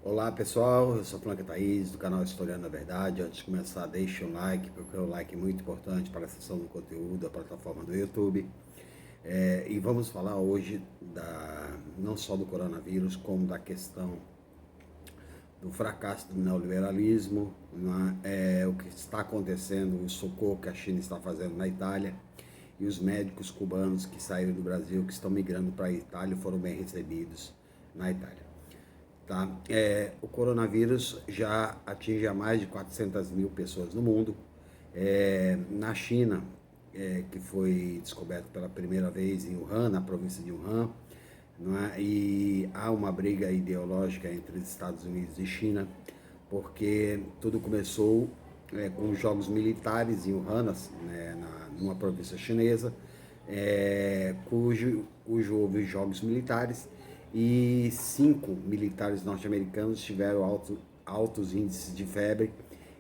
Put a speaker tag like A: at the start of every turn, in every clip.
A: Olá pessoal, eu sou Franca Thaís do canal Historiando a Verdade. Antes de começar, deixe um like, porque o like é muito importante para a sessão do conteúdo da plataforma do YouTube. E vamos falar hoje não só do coronavírus, como da questão do fracasso do neoliberalismo, o que está acontecendo, o socorro que a China está fazendo na Itália, e os médicos cubanos que saíram do Brasil, que estão migrando para a Itália, foram bem recebidos na Itália. Tá? O coronavírus já atinge a mais de 400 mil pessoas no mundo. Na China, que foi descoberto pela primeira vez em Wuhan, na província de Wuhan, não é? E há uma briga ideológica entre os Estados Unidos e China, porque tudo começou com os jogos militares em Wuhan, né, numa província chinesa, cujo houve jogos militares e 5 militares norte-americanos tiveram altos índices de febre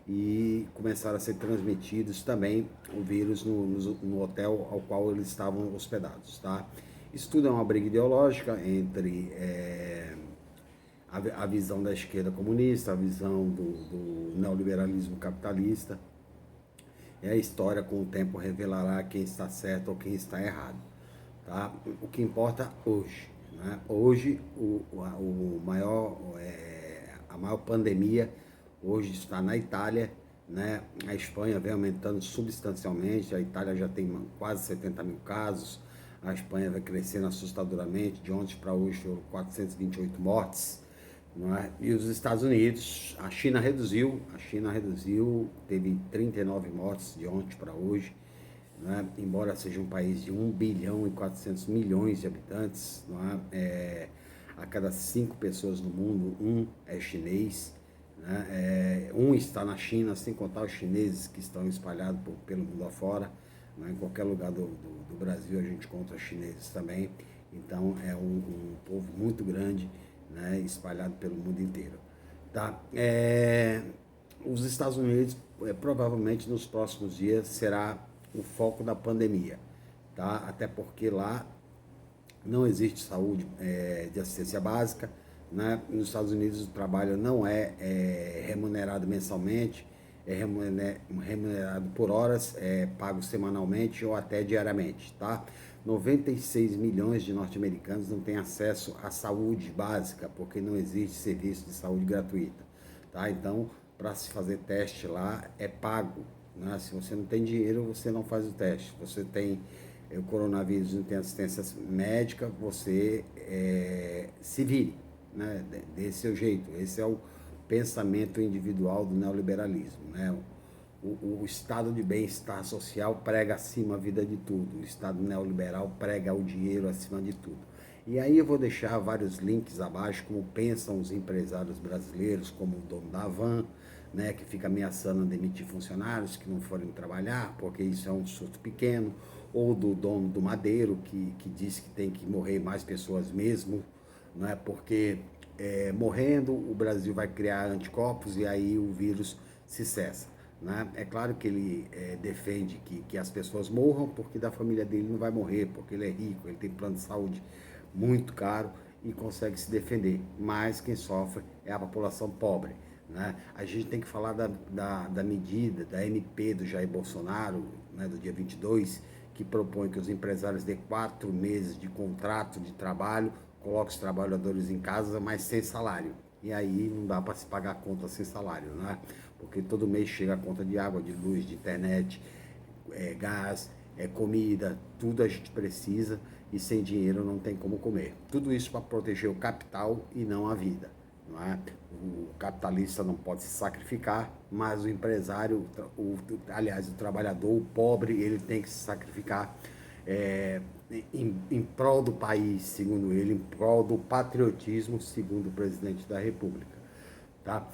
A: e começaram a ser transmitidos também o vírus no hotel ao qual eles estavam hospedados, tá? Isso tudo é uma briga ideológica entre a visão da esquerda comunista, a visão do neoliberalismo capitalista. E a história com o tempo revelará quem está certo ou quem está errado. Tá? O que importa hoje, né? Hoje a maior pandemia hoje está na Itália, né? A Espanha vem aumentando substancialmente, a Itália já tem quase 70 mil casos, a Espanha vai crescendo assustadoramente, de ontem para hoje foram 428 mortes, não é? E os Estados Unidos, a China reduziu, teve 39 mortes de ontem para hoje, né? Embora seja um país de 1 bilhão e 400 milhões de habitantes, não é? A cada 5 pessoas no mundo, um é chinês, né? Um está na China, sem contar os chineses que estão espalhados pelo mundo afora, né? Em qualquer lugar do Brasil a gente encontra chineses também, então é um povo muito grande, né? Espalhado pelo mundo inteiro. Tá? Os Estados Unidos provavelmente nos próximos dias será o foco da pandemia, tá? Até porque lá não existe saúde de assistência básica, né? Nos Estados Unidos o trabalho não é remunerado mensalmente, é remunerado por horas, é pago semanalmente ou até diariamente, tá? 96 milhões de norte-americanos não têm acesso à saúde básica, porque não existe serviço de saúde gratuita, tá? Então, para se fazer teste lá, é pago, né? Se você não tem dinheiro, você não faz o teste. Você tem o coronavírus, não tem assistência médica, você se vire, né? Desse seu jeito. Esse é o pensamento individual do neoliberalismo, né? O estado de bem-estar social prega acima a vida de tudo. O estado neoliberal prega o dinheiro acima de tudo. E aí eu vou deixar vários links abaixo, como pensam os empresários brasileiros, como o dono da Havan, né, que fica ameaçando demitir funcionários que não forem trabalhar, porque isso é um surto pequeno, ou do dono do Madeiro, que diz que tem que morrer mais pessoas mesmo, né, porque morrendo o Brasil vai criar anticorpos e aí o vírus se cessa. Né? É claro que ele defende que as pessoas morram, porque da família dele não vai morrer, porque ele é rico, ele tem plano de saúde muito caro e consegue se defender. Mas quem sofre é a população pobre. Né? A gente tem que falar da medida, da MP do Jair Bolsonaro, né, do dia 22, que propõe que os empresários dê 4 meses de contrato de trabalho, coloquem os trabalhadores em casa, mas sem salário. E aí não dá para se pagar a conta sem salário, né? Porque todo mês chega a conta de água, de luz, de internet, gás, comida, tudo a gente precisa e sem dinheiro não tem como comer. Tudo isso para proteger o capital e não a vida. Não é? O capitalista não pode se sacrificar, mas o empresário, aliás, o trabalhador, o pobre, ele tem que se sacrificar em prol do país, segundo ele, em prol do patriotismo, segundo o presidente da República. Tá?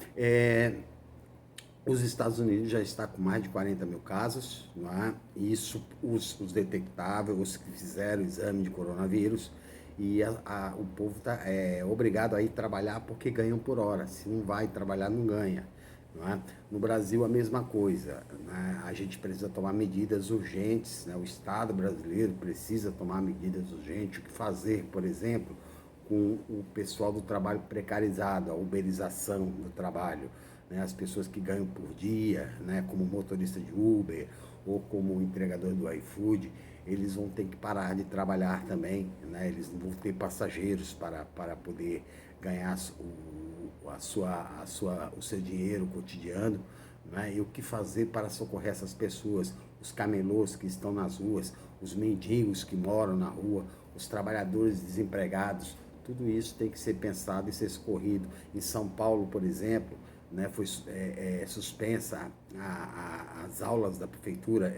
A: Os Estados Unidos já está com mais de 40 mil casos, não é? Isso os detectáveis, os que fizeram o exame de coronavírus, e o povo está obrigado a ir trabalhar porque ganham por hora. Se não vai trabalhar, não ganha. Não é? No Brasil, a mesma coisa. Né? A gente precisa tomar medidas urgentes, né? O Estado brasileiro precisa tomar medidas urgentes. O que fazer, por exemplo, com o pessoal do trabalho precarizado, a uberização do trabalho, né? As pessoas que ganham por dia, né? Como motorista de Uber ou como entregador do iFood, eles vão ter que parar de trabalhar também, né? Eles não vão ter passageiros para poder ganhar o seu dinheiro cotidiano, né? E o que fazer para socorrer essas pessoas, os camelôs que estão nas ruas, os mendigos que moram na rua, os trabalhadores desempregados, tudo isso tem que ser pensado e ser socorrido. Em São Paulo, por exemplo, né, foi suspensa as aulas da prefeitura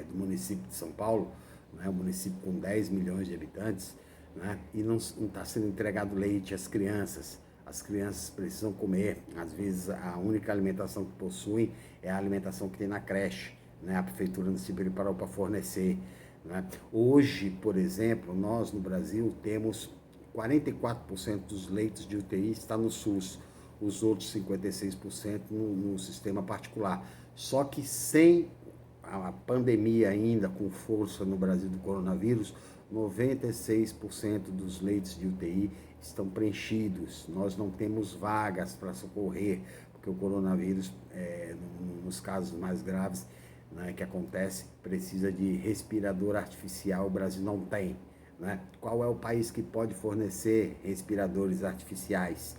A: do município de São Paulo, né, um município com 10 milhões de habitantes, né, e não está sendo entregado leite às crianças. As crianças precisam comer, às vezes a única alimentação que possuem é a alimentação que tem na creche, né, a prefeitura não se preparou para fornecer. Né. Hoje, por exemplo, nós no Brasil temos 44% dos leitos de UTI está no SUS, os outros 56% no sistema particular. Só que sem a pandemia ainda com força no Brasil do coronavírus, 96% dos leitos de UTI estão preenchidos. Nós não temos vagas para socorrer, porque o coronavírus, nos casos mais graves, né, que acontece, precisa de respirador artificial, o Brasil não tem. Né? Qual é o país que pode fornecer respiradores artificiais?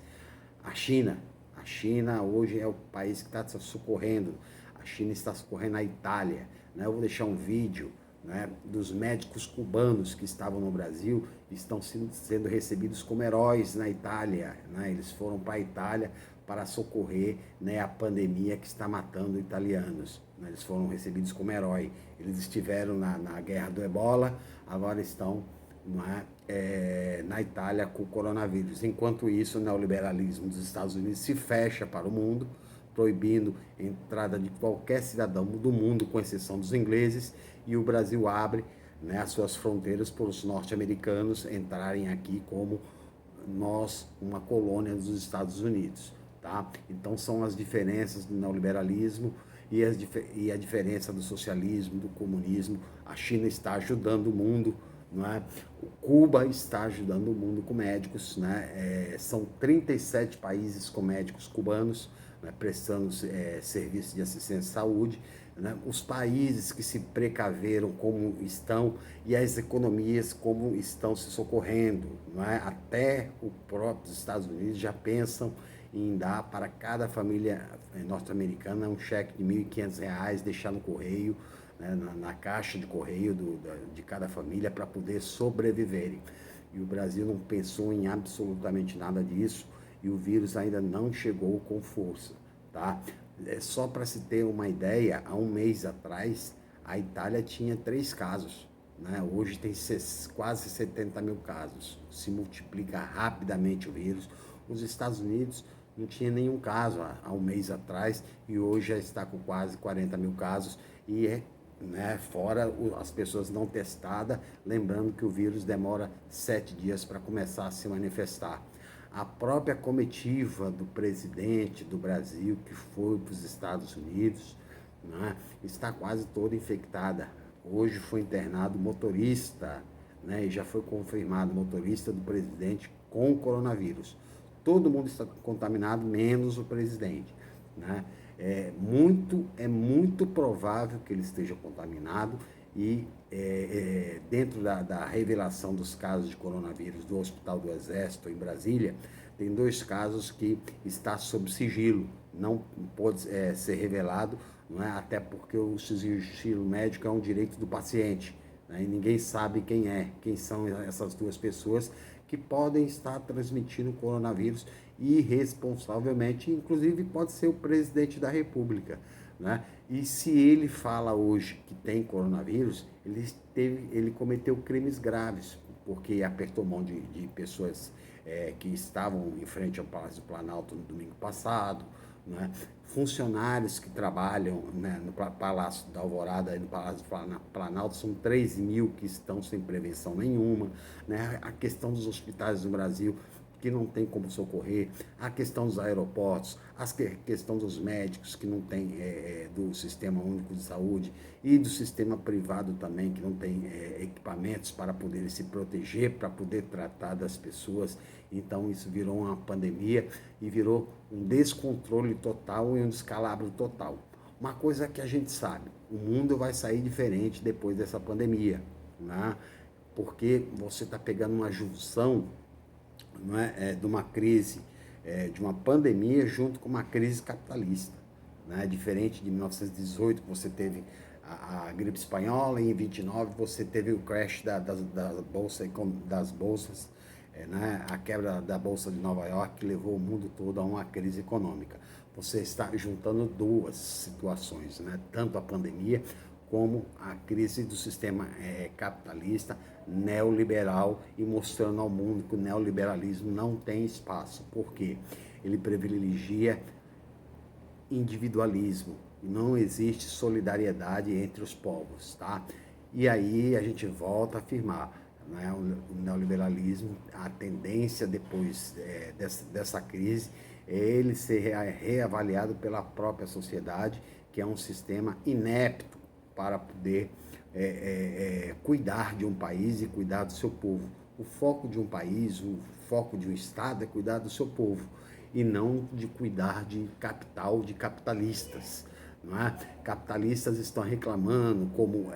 A: A China. A China hoje é o país que está socorrendo. A China está socorrendo a Itália. Né? Eu vou deixar um vídeo, né, dos médicos cubanos que estavam no Brasil e estão sendo recebidos como heróis na Itália. Né? Eles foram para a Itália para socorrer, né, a pandemia que está matando italianos. Né? Eles foram recebidos como herói. Eles estiveram na guerra do Ebola, agora estão na Itália com o coronavírus. Enquanto isso, o neoliberalismo dos Estados Unidos se fecha para o mundo, proibindo a entrada de qualquer cidadão do mundo, com exceção dos ingleses, e o Brasil abre, né, as suas fronteiras para os norte-americanos entrarem aqui como uma colônia dos Estados Unidos. Tá? Então são as diferenças do neoliberalismo e a diferença do socialismo, do comunismo. A China está ajudando o mundo, não é? O Cuba está ajudando o mundo com médicos, né? São 37 países com médicos cubanos, né, prestando serviços de assistência à saúde. Né? Os países que se precaveram como estão e as economias como estão se socorrendo. Não é? Até os próprios Estados Unidos já pensam em dar para cada família norte-americana um cheque de R$ 1.500, deixar no correio, né, na caixa de correio de cada família para poder sobreviverem. E o Brasil não pensou em absolutamente nada disso e o vírus ainda não chegou com força. Tá? Só para se ter uma ideia, há um mês atrás, a Itália tinha 3 casos. Né? Hoje tem quase 70 mil casos. Se multiplica rapidamente o vírus. Os Estados Unidos não tinha nenhum caso há um mês atrás e hoje já está com quase 40 mil casos. E né, fora as pessoas não testadas, lembrando que o vírus demora 7 dias para começar a se manifestar. A própria comitiva do presidente do Brasil, que foi para os Estados Unidos, né, está quase toda infectada. Hoje foi internado motorista, né, e já foi confirmado motorista do presidente com coronavírus. Todo mundo está contaminado, menos o presidente. Né? É muito provável que ele esteja contaminado e dentro da revelação dos casos de coronavírus do Hospital do Exército em Brasília, tem 2 casos que está sob sigilo, não pode ser revelado, não é? Até porque o sigilo médico é um direito do paciente, né? E ninguém sabe quem são essas 2 pessoas que podem estar transmitindo o coronavírus irresponsavelmente, inclusive pode ser o presidente da República. Né? E se ele fala hoje que tem coronavírus, ele cometeu crimes graves, porque apertou mão de pessoas que estavam em frente ao Palácio do Planalto no domingo passado, né? Funcionários que trabalham, né, no Palácio da Alvorada e no Palácio do Planalto, são 3 mil que estão sem prevenção nenhuma. Né? A questão dos hospitais no Brasil, que não tem como socorrer, a questão dos aeroportos, a questão dos médicos que não tem do Sistema Único de Saúde e do sistema privado também, que não tem equipamentos para poder se proteger, para poder tratar das pessoas. Então isso virou uma pandemia e virou um descontrole total e um descalabro total. Uma coisa que a gente sabe, o mundo vai sair diferente depois dessa pandemia, né? Porque você está pegando uma junção, não é, de uma crise, de uma pandemia junto com uma crise capitalista, né? Diferente de 1918, que você teve a gripe espanhola, e em 29 você teve o crash das bolsas, né? A quebra da Bolsa de Nova York, que levou o mundo todo a uma crise econômica. Você está juntando duas situações, né? Tanto a pandemia como a crise do sistema capitalista neoliberal, e mostrando ao mundo que o neoliberalismo não tem espaço. Por quê? Ele privilegia individualismo, não existe solidariedade entre os povos, tá? E aí a gente volta a afirmar, né, o neoliberalismo, a tendência depois dessa crise é ele ser reavaliado pela própria sociedade, que é um sistema inepto para poder cuidar de um país e cuidar do seu povo. O foco de um país, o foco de um Estado é cuidar do seu povo, e não de cuidar de capital, de capitalistas. Não é? Capitalistas estão reclamando como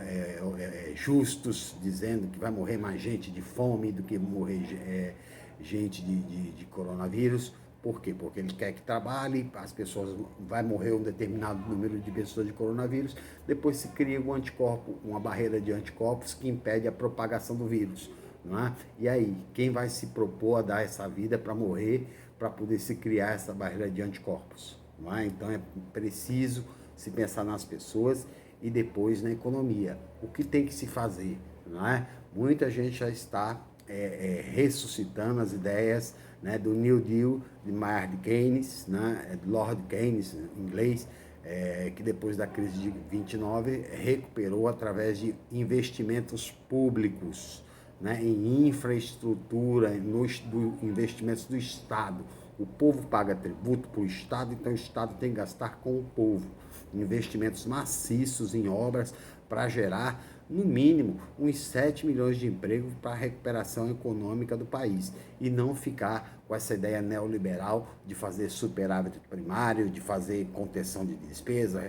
A: justos, dizendo que vai morrer mais gente de fome do que morrer gente de coronavírus. Por quê? Porque ele quer que trabalhe, as pessoas, vai morrer um determinado número de pessoas de coronavírus, depois se cria um anticorpo, uma barreira de anticorpos que impede a propagação do vírus. Não é? E aí, quem vai se propor a dar essa vida para morrer, para poder se criar essa barreira de anticorpos? Não é? Então é preciso se pensar nas pessoas e depois na economia. O que tem que se fazer? Não é? Muita gente já está ressuscitando as ideias, né, do New Deal de Maynard Keynes, né, Lord Keynes em inglês, que depois da crise de 29 recuperou através de investimentos públicos, né, em infraestrutura, investimentos do Estado. O povo paga tributo para o Estado, então o Estado tem que gastar com o povo. Investimentos maciços em obras para gerar, no mínimo, uns 7 milhões de empregos para a recuperação econômica do país. E não ficar com essa ideia neoliberal de fazer superávit primário, de fazer contenção de despesa,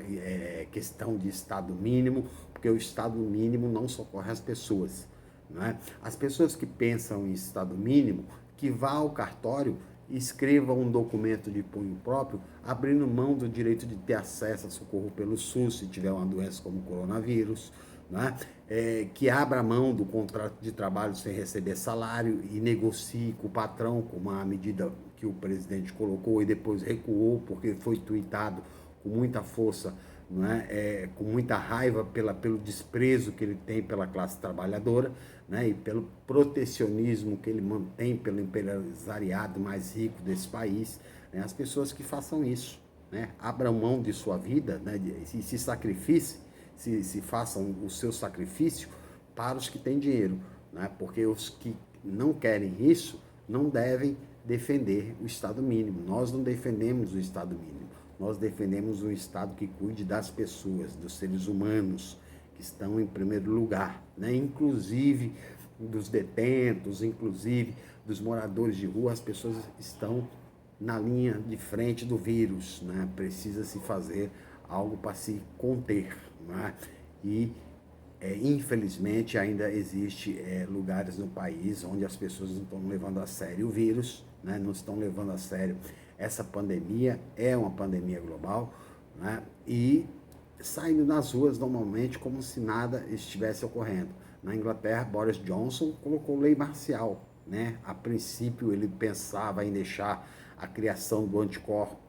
A: questão de Estado mínimo, porque o Estado mínimo não socorre as pessoas. Não é? As pessoas que pensam em Estado mínimo, que vá ao cartório, escreva um documento de punho próprio, abrindo mão do direito de ter acesso a socorro pelo SUS, se tiver uma doença como o coronavírus, né? Que abra mão do contrato de trabalho sem receber salário e negocie com o patrão, com uma medida que o presidente colocou e depois recuou, porque foi tuitado com muita força, né? Com muita raiva pelo desprezo que ele tem pela classe trabalhadora, né? E pelo protecionismo que ele mantém pelo empresariado mais rico desse país, né? As pessoas que façam isso, né? Abram mão de sua vida, né? E se sacrifiquem, se façam o seu sacrifício para os que têm dinheiro, né? Porque os que não querem isso não devem defender o Estado mínimo. Nós não defendemos o Estado mínimo, nós defendemos um Estado que cuide das pessoas, dos seres humanos que estão em primeiro lugar, né? Inclusive dos detentos, inclusive dos moradores de rua. As pessoas estão na linha de frente do vírus, né? Precisa se fazer algo para se conter, né? E infelizmente ainda existe lugares no país onde as pessoas não estão levando a sério o vírus, né? Não estão levando a sério essa pandemia. É uma pandemia global, né? E saindo nas ruas normalmente como se nada estivesse ocorrendo. Na Inglaterra, Boris Johnson colocou lei marcial, né? A princípio ele pensava em deixar a criação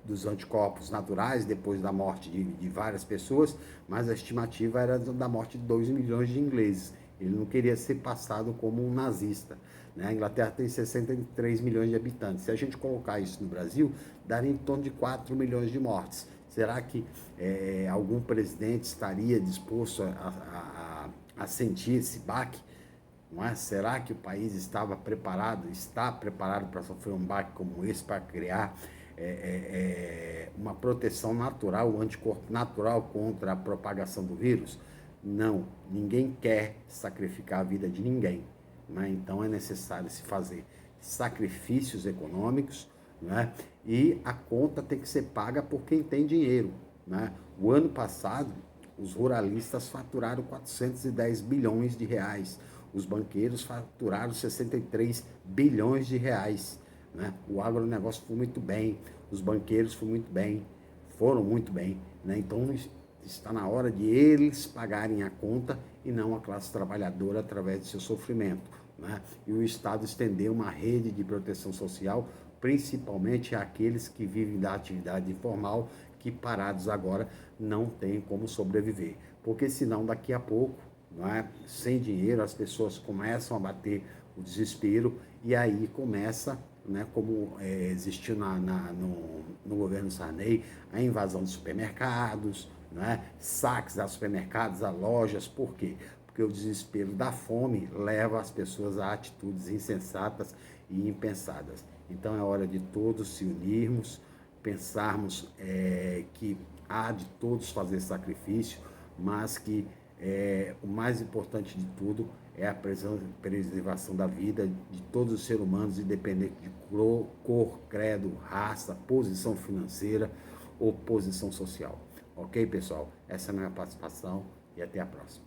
A: dos anticorpos naturais depois da morte de várias pessoas, mas a estimativa era da morte de 2 milhões de ingleses. Ele não queria ser passado como um nazista, né? A Inglaterra tem 63 milhões de habitantes. Se a gente colocar isso no Brasil, daria em torno de 4 milhões de mortes. Será que algum presidente estaria disposto a sentir esse baque? Não é? Será que o país está preparado para sofrer um baque como esse, para criar uma proteção natural, um anticorpo natural contra a propagação do vírus? Não, ninguém quer sacrificar a vida de ninguém. Né? Então é necessário se fazer sacrifícios econômicos, né? E a conta tem que ser paga por quem tem dinheiro. Né? O ano passado, os ruralistas faturaram 410 bilhões de reais. Os banqueiros faturaram 63 bilhões de reais. Né? O agronegócio foi muito bem, os banqueiros foram muito bem. Né? Então está na hora de eles pagarem a conta e não a classe trabalhadora através do seu sofrimento. Né? E o Estado estender uma rede de proteção social, principalmente àqueles que vivem da atividade informal, que parados agora não têm como sobreviver. Porque senão daqui a pouco, não é? Sem dinheiro, as pessoas começam a bater o desespero e aí começa, né, como existiu no governo Sarney, a invasão de supermercados, né, saques a supermercados, a lojas. Por quê? Porque o desespero da fome leva as pessoas a atitudes insensatas e impensadas. Então é hora de todos se unirmos, pensarmos que há de todos fazer sacrifício, mas que o mais importante de tudo é a preservação da vida de todos os seres humanos, independente de cor, credo, raça, posição financeira ou posição social. Ok, pessoal? Essa é a minha participação e até a próxima.